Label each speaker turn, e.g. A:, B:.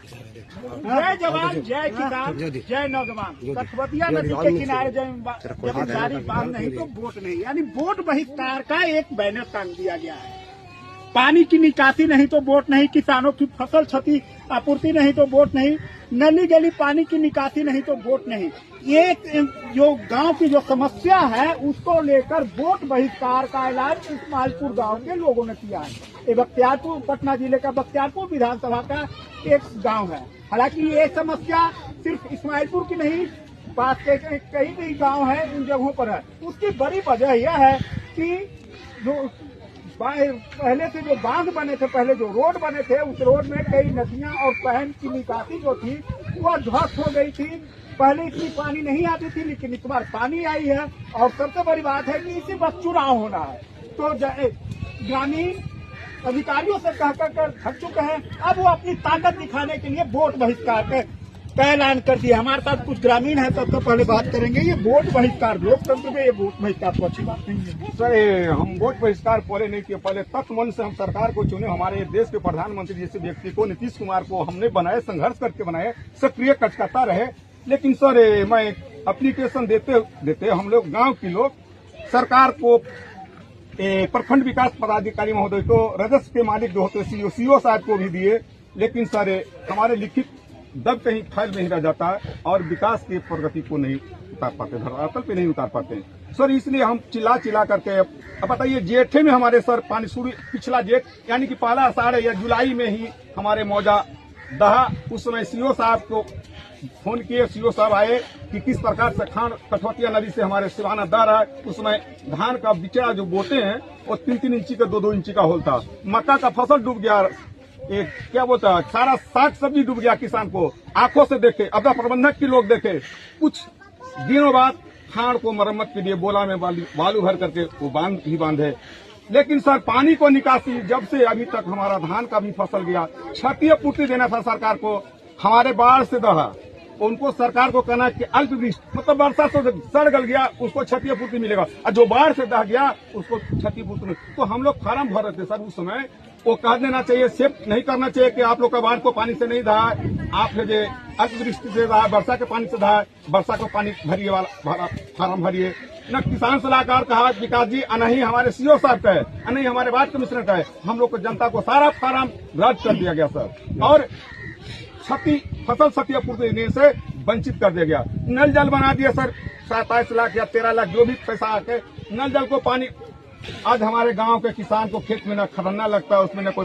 A: जय जवान जय किसान जय नौजवान। कथवतिया नदी के किनारे जब जारी बांध नहीं तो वोट नहीं, यानी वोट बहिष्कार का एक बैनर टांग दिया गया है। पानी की निकासी नहीं तो वोट नहीं, किसानों की फसल क्षति आपूर्ति नहीं तो वोट नहीं, नली गली पानी की निकासी नहीं तो वोट नहीं। ये जो गांव की जो समस्या है उसको लेकर वोट बहिष्कार का ऐलान इस्माइलपुर गांव के लोगों ने किया है। ये बख्तियारपुर, पटना जिले का बख्तियारपुर विधानसभा का एक गांव है। हालांकि ये समस्या सिर्फ इस्माइलपुर की नहीं, पास के कई भी गांव है उन जगहों पर है। उसकी बड़ी वजह यह है कि जो पहले से जो बांध बने थे, पहले जो रोड बने थे, उस रोड में कई नदियां और पहन की निकासी जो थी वह ध्वस्त हो गई थी। पहले इतनी पानी नहीं आती थी, लेकिन इस बार पानी आई है। और सबसे बड़ी बात है कि इसी वक्त चुनाव होना है, तो ग्रामीण अधिकारियों से कहकर थक चुके हैं। अब वो अपनी ताकत दिखाने के लिए वोट बहिष्कार का ऐलान कर दिया। हमारे साथ कुछ ग्रामीण है, सबसे पहले बात करेंगे। ये वोट बहिष्कार लोकतंत्र में, ये वोट बहिष्कार तो अच्छी बात नहीं है
B: सर। हम वोट बहिष्कार पहले नहीं किए, पहले तत्वमन से हम सरकार को चुने। हमारे देश के प्रधानमंत्री जैसे व्यक्ति को, नीतीश कुमार को हमने बनाए, संघर्ष करके बनाए, सक्रिय कार्यकर्ता रहे। लेकिन सर मैं एप्लीकेशन देते हम लोग गाँव के लोग सरकार को, प्रखंड विकास पदाधिकारी महोदय को, राजस्व के मालिक जो होते सीओ साहब को भी दिए। लेकिन सर हमारे लिखित दब कहीं फाइल में ही रह जाता है और विकास की प्रगति को नहीं उतार पाते, धरातल पे नहीं उतार पाते सर। इसलिए हम चिल्ला करके, अब बताइए जेठे में हमारे सर पानी शुरू, पिछला जेठ यानी कि पहला आषाढ़ या जुलाई में ही हमारे मौजा दहा। उस समय सीओ साहब को फोन किए, सीओ साहब आए कि किस प्रकार से खान कठवतिया नदी से हमारे सिवाना दह रहा है। उस समय धान का बिचड़ा जो बोते हैं वो 3-3 इंची का 2-2 इंची का होल था। मक्का का फसल डूब गया, एक क्या बोलता है, सारा साग सब्जी डूब गया। किसान को आंखों से देखे, अब प्रबंधक के लोग देखे। कुछ दिनों बाद खान को मरम्मत के लिए बोला में बालू भर करके वो बांध है। लेकिन सर पानी को निकासी जब से अभी तक हमारा धान का भी फसल गया, क्षति पूर्ति देना था सरकार को। हमारे बाढ़ से दहा, उनको सरकार को कहना कि अल्पवृष्टि मतलब वर्षा से सड़ गल गया, उसको क्षतिपूर्ति मिलेगा, और जो बाढ़ से दह गया उसको क्षतिपूर्ति नहीं। तो हम लोग फार्म भर रहे थे सर उस समय। वो कह देना चाहिए, सेफ नहीं करना चाहिए कि आप लोग का बाढ़ को पानी से नहीं दहा, आप जो अल्पवृष्टि से दहा, वर्षा के पानी से दहा, वर्षा को पानी भरिए वाला फार्म भरिए। न किसान सलाहकार कहा विकास जी, नहीं हमारे सीओ साहब का है, नहीं हमारे वार्ड कमिश्नर का है। हम लोग को जनता को सारा फार्म रद्द कर दिया गया सर, और फसल क्षतिपूर्ति देने से वंचित कर दिया गया। नल जल बना दिया सर, 27 लाख या 13 लाख जो भी पैसा आके नल जल को पानी। आज हमारे गांव के किसान को खेत में न खरना लगता है, उसमें न कोई